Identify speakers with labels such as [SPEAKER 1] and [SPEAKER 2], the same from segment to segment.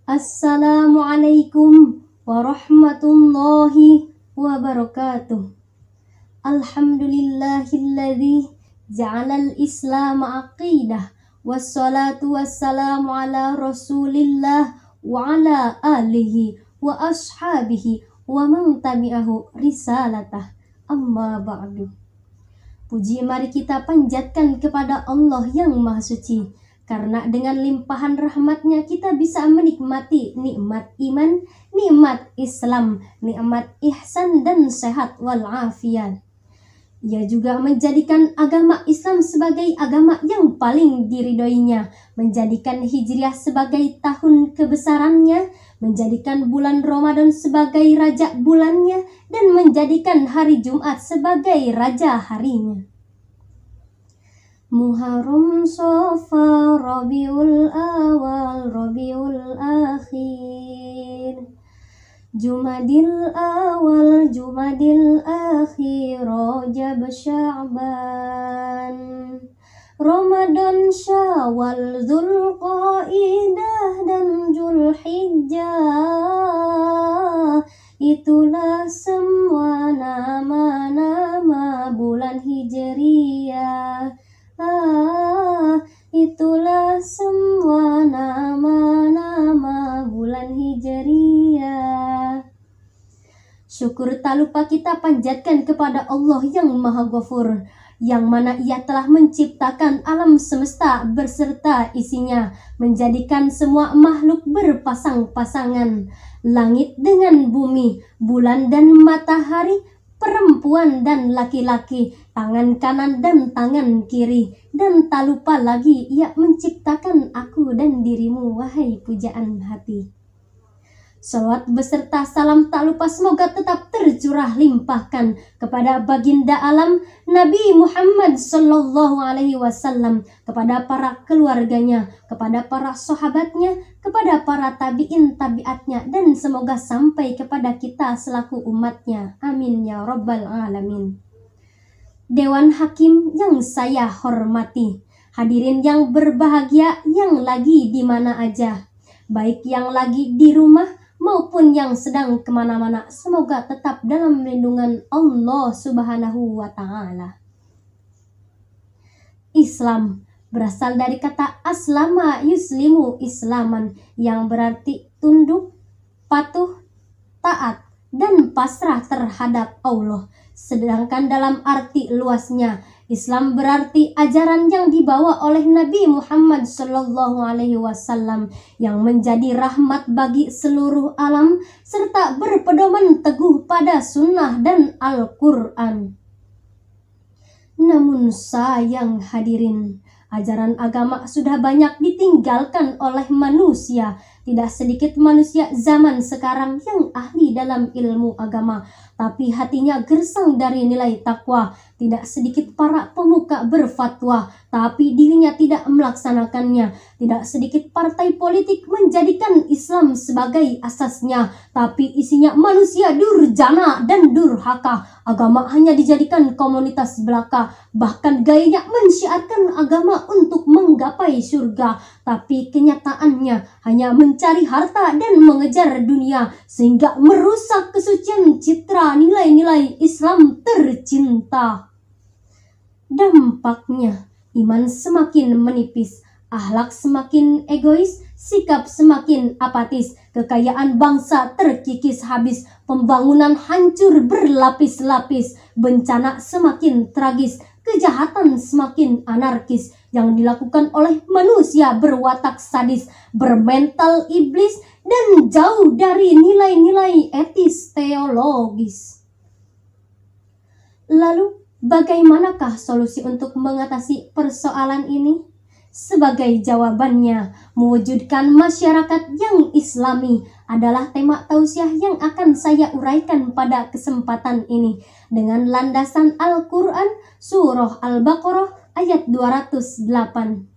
[SPEAKER 1] Assalamualaikum warahmatullahi wabarakatuh. Alhamdulillahilladzi ja'alal islam aqidah, wassalatu wassalamu ala rasulillah wa ala alihi wa ashabihi wa man tabi'ahu risalatah. Amma ba'du. Puji mari kita panjatkan kepada Allah yang Maha Suci, karena dengan limpahan rahmatnya kita bisa menikmati nikmat iman, nikmat Islam, nikmat ihsan dan sehat walafiat. Ia juga menjadikan agama Islam sebagai agama yang paling diridhoinya, menjadikan Hijriah sebagai tahun kebesarannya, menjadikan bulan Ramadan sebagai raja bulannya, dan menjadikan hari Jumat sebagai raja harinya. Muharram, Safar, Rabiul Awal, Rabiul Akhir, Jumadil Awal, Jumadil Akhir, Rajab, Sya'ban, Ramadan, Syawal, Dzulqa'dah dan Dzulhijjah. Itulah semua nama-nama bulan Hijriyah. Itulah semua nama-nama bulan Hijriyah. Syukur tak lupa kita panjatkan kepada Allah yang Maha Ghafur, yang mana Ia telah menciptakan alam semesta berserta isinya, menjadikan semua makhluk berpasang-pasangan, langit dengan bumi, bulan dan matahari, perempuan dan laki-laki, tangan kanan dan tangan kiri, dan tak lupa lagi Ia menciptakan aku dan dirimu, wahai pujaan hati. Salawat beserta salam tak lupa semoga tetap tercurah limpahkan kepada baginda alam Nabi Muhammad sallallahu alaihi wasallam, kepada para keluarganya, kepada para sahabatnya, kepada para tabi'in tabi'atnya, dan semoga sampai kepada kita selaku umatnya. Amin ya rabbal alamin. Dewan Hakim yang saya hormati, hadirin yang berbahagia yang lagi di mana aja, baik yang lagi di rumah maupun yang sedang kemana-mana, semoga tetap dalam lindungan Allah Subhanahu wa Ta'ala. Islam berasal dari kata aslama yuslimu islaman, yang berarti tunduk, patuh, taat, dan pasrah terhadap Allah. Sedangkan dalam arti luasnya, Islam berarti ajaran yang dibawa oleh Nabi Muhammad sallallahu alaihi wasallam, yang menjadi rahmat bagi seluruh alam serta berpedoman teguh pada sunnah dan Al-Quran. Namun sayang hadirin, ajaran agama sudah banyak ditinggalkan oleh manusia. Tidak sedikit manusia zaman sekarang yang ahli dalam ilmu agama, tapi hatinya gersang dari nilai takwa. Tidak sedikit para pemuka berfatwa, tapi dirinya tidak melaksanakannya. Tidak sedikit partai politik menjadikan Islam sebagai asasnya, tapi isinya manusia durjana dan durhaka. Agama hanya dijadikan komunitas belaka, bahkan gayanya mensyiarkan agama untuk menggapai surga, tapi kenyataannya hanya mencari harta dan mengejar dunia, sehingga merusak kesucian citra nilai-nilai Islam tercinta. Dampaknya, iman semakin menipis, akhlak semakin egois, sikap semakin apatis, kekayaan bangsa terkikis habis, pembangunan hancur berlapis-lapis, bencana semakin tragis, kejahatan semakin anarkis yang dilakukan oleh manusia berwatak sadis, bermental iblis, dan jauh dari nilai-nilai etis teologis. Lalu, bagaimanakah solusi untuk mengatasi persoalan ini? Sebagai jawabannya, mewujudkan masyarakat yang islami adalah tema tausiah yang akan saya uraikan pada kesempatan ini dengan landasan Al-Quran Surah Al-Baqarah ayat 208.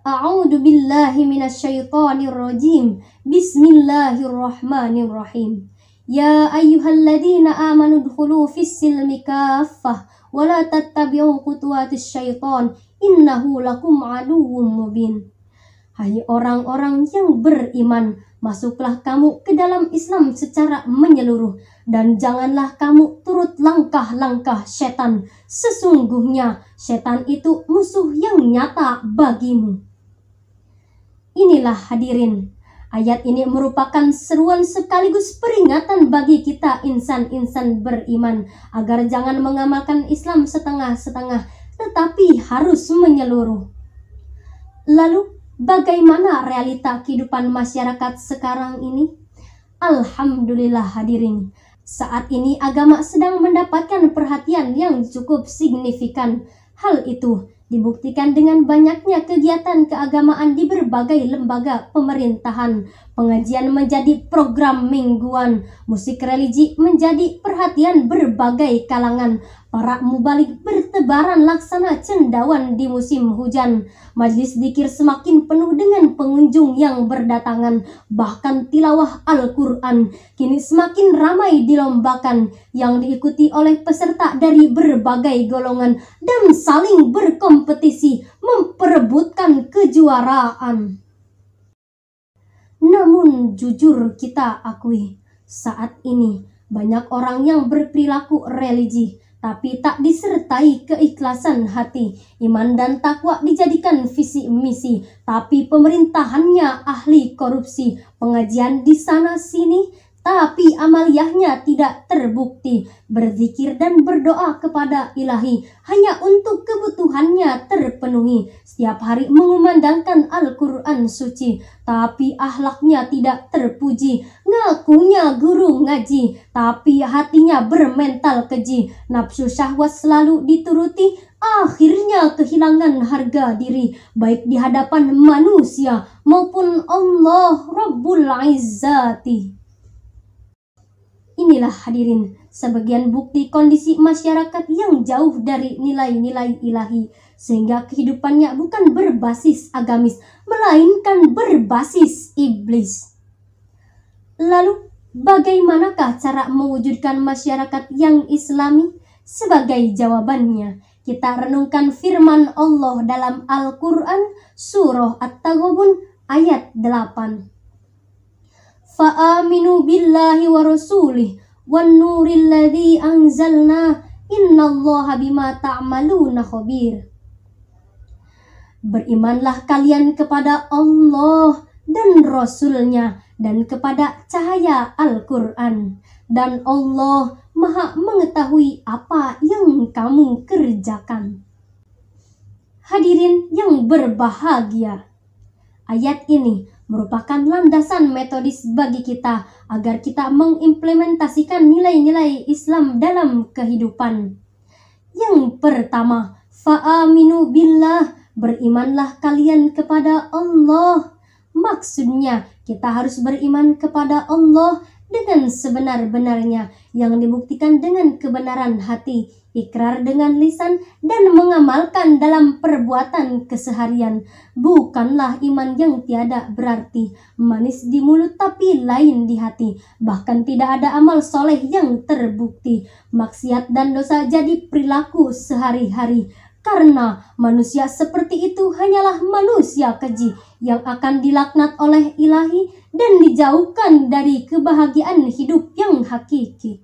[SPEAKER 1] A'udzu billahi minasyaitonir rajim. Bismillahirrahmanirrahim. Ya ayyuhalladzina amanu dkhulu fis-silmi kaffah wa la tattabi'u khutuwatis syaitan innahu lakum aduwwum mubin. Hai orang-orang yang beriman, masuklah kamu ke dalam Islam secara menyeluruh, dan janganlah kamu turut langkah-langkah setan. Sesungguhnya setan itu musuh yang nyata bagimu. Inilah hadirin, ayat ini merupakan seruan sekaligus peringatan bagi kita insan-insan beriman agar jangan mengamalkan Islam setengah-setengah, tetapi harus menyeluruh. Lalu, bagaimana realita kehidupan masyarakat sekarang ini? Alhamdulillah hadirin, saat ini agama sedang mendapatkan perhatian yang cukup signifikan. Hal itu dibuktikan dengan banyaknya kegiatan keagamaan di berbagai lembaga pemerintahan. Pengajian menjadi program mingguan, musik religi menjadi perhatian berbagai kalangan. Para mubalik bertebaran laksana cendawan di musim hujan. Majlis dzikir semakin penuh dengan pengunjung yang berdatangan. Bahkan tilawah Al-Quran kini semakin ramai dilombakan, yang diikuti oleh peserta dari berbagai golongan dan saling berkompetisi memperebutkan kejuaraan. Namun jujur kita akui, saat ini banyak orang yang berperilaku religi tapi tak disertai keikhlasan hati. Iman dan takwa dijadikan visi misi, tapi pemerintahannya ahli korupsi. Pengajian di sana sini, tapi amaliyahnya tidak terbukti. Berzikir dan berdoa kepada ilahi hanya untuk kebutuhannya terpenuhi. Setiap hari mengumandangkan Al-Quran suci, tapi akhlaknya tidak terpuji. Ngakunya guru ngaji, tapi hatinya bermental keji. Nafsu syahwat selalu dituruti, akhirnya kehilangan harga diri, baik di hadapan manusia maupun Allah Rabbul Izzati. Inilah hadirin sebagian bukti kondisi masyarakat yang jauh dari nilai-nilai ilahi, sehingga kehidupannya bukan berbasis agamis, melainkan berbasis iblis. Lalu, bagaimanakah cara mewujudkan masyarakat yang islami? Sebagai jawabannya, kita renungkan firman Allah dalam Al-Quran, surah At-Taghabun ayat 8. Fa'aminu billahi wa rasulih wan nuril ladzi anzalna innallaha bima ta'maluna khabir. Berimanlah kalian kepada Allah dan Rasulnya dan kepada cahaya Al-Quran, dan Allah Maha mengetahui apa yang kamu kerjakan. Hadirin yang berbahagia, ayat ini merupakan landasan metodis bagi kita agar kita mengimplementasikan nilai-nilai Islam dalam kehidupan. Yang pertama, fa'aminu billah, berimanlah kalian kepada Allah. Maksudnya, kita harus beriman kepada Allah dengan sebenar-benarnya, yang dibuktikan dengan kebenaran hati, ikrar dengan lisan, dan mengamalkan dalam perbuatan keseharian. Bukanlah iman yang tiada berarti, manis di mulut tapi lain di hati. Bahkan tidak ada amal soleh yang terbukti. Maksiat dan dosa jadi perilaku sehari-hari. Karena manusia seperti itu hanyalah manusia keji yang akan dilaknat oleh ilahi dan dijauhkan dari kebahagiaan hidup yang hakiki.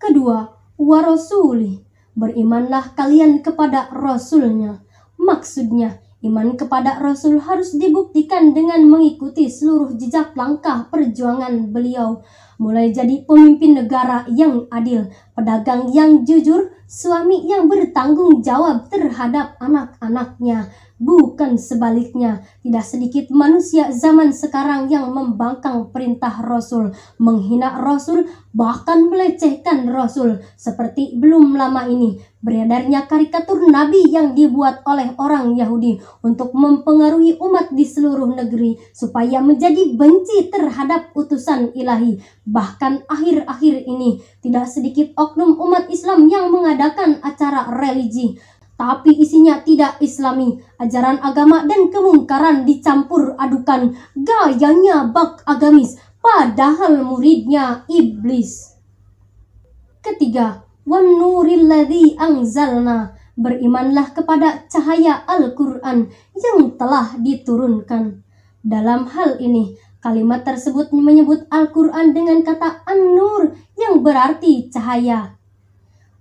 [SPEAKER 1] Kedua, wa rasulih, berimanlah kalian kepada Rasulnya. Maksudnya, iman kepada Rasul harus dibuktikan dengan mengikuti seluruh jejak langkah perjuangan beliau, mulai jadi pemimpin negara yang adil, pedagang yang jujur, suami yang bertanggung jawab terhadap anak-anaknya. Bukan sebaliknya, tidak sedikit manusia zaman sekarang yang membangkang perintah Rasul, menghina Rasul, bahkan melecehkan Rasul. Seperti belum lama ini beredarnya karikatur Nabi yang dibuat oleh orang Yahudi untuk mempengaruhi umat di seluruh negeri supaya menjadi benci terhadap utusan ilahi. Bahkan akhir-akhir ini tidak sedikit oknum umat Islam yang mengadakan acara religi, tapi isinya tidak islami. Ajaran agama dan kemungkaran dicampur adukan, gayanya bak agamis, padahal muridnya iblis. Ketiga, wan nuril ladzi anzalna, berimanlah kepada cahaya Al-Quran yang telah diturunkan. Dalam hal ini, kalimat tersebut menyebut Al-Quran dengan kata An-Nur yang berarti cahaya.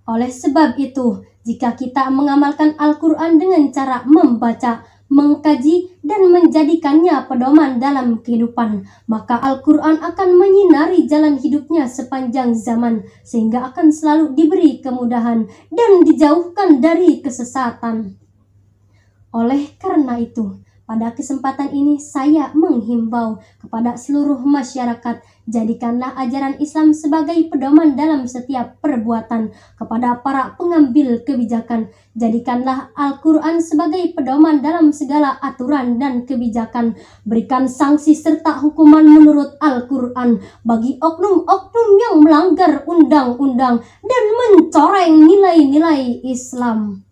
[SPEAKER 1] Oleh sebab itu, jika kita mengamalkan Al-Quran dengan cara membaca, mengkaji, dan menjadikannya pedoman dalam kehidupan, maka Al-Quran akan menyinari jalan hidupnya sepanjang zaman, sehingga akan selalu diberi kemudahan dan dijauhkan dari kesesatan. Oleh karena itu, pada kesempatan ini saya menghimbau kepada seluruh masyarakat, jadikanlah ajaran Islam sebagai pedoman dalam setiap perbuatan. Kepada para pengambil kebijakan, jadikanlah Al-Quran sebagai pedoman dalam segala aturan dan kebijakan. Berikan sanksi serta hukuman menurut Al-Quran bagi oknum-oknum yang melanggar undang-undang dan mencoreng nilai-nilai Islam.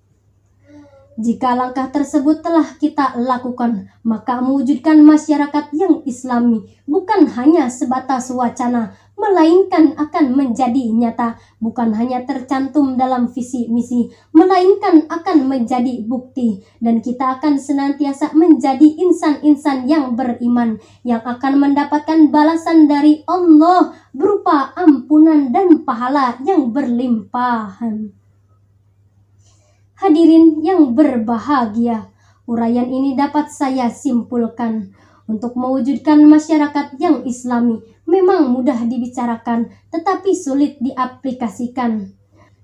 [SPEAKER 1] Jika langkah tersebut telah kita lakukan, maka mewujudkan masyarakat yang Islami bukan hanya sebatas wacana, melainkan akan menjadi nyata, bukan hanya tercantum dalam visi misi, melainkan akan menjadi bukti, dan kita akan senantiasa menjadi insan-insan yang beriman, yang akan mendapatkan balasan dari Allah berupa ampunan dan pahala yang berlimpahan. Hadirin yang berbahagia, uraian ini dapat saya simpulkan. Untuk mewujudkan masyarakat yang Islami memang mudah dibicarakan, tetapi sulit diaplikasikan.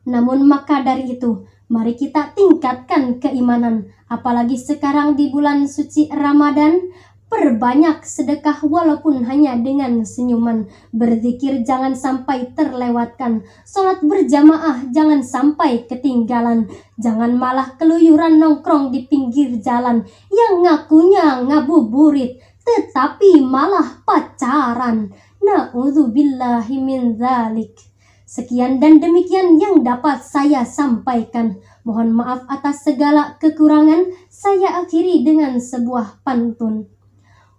[SPEAKER 1] Namun maka dari itu, mari kita tingkatkan keimanan, apalagi sekarang di bulan suci Ramadan. Perbanyak sedekah walaupun hanya dengan senyuman. Berzikir jangan sampai terlewatkan. Sholat berjamaah jangan sampai ketinggalan. Jangan malah keluyuran nongkrong di pinggir jalan yang ngakunya ngabuburit, tetapi malah pacaran. Na'udzubillahi min dzalik. Sekian dan demikian yang dapat saya sampaikan. Mohon maaf atas segala kekurangan. Saya akhiri dengan sebuah pantun.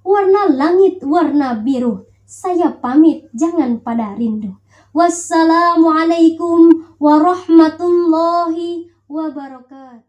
[SPEAKER 1] Warna langit warna biru, saya pamit jangan pada rindu. Wassalamualaikum warahmatullahi wabarakatuh.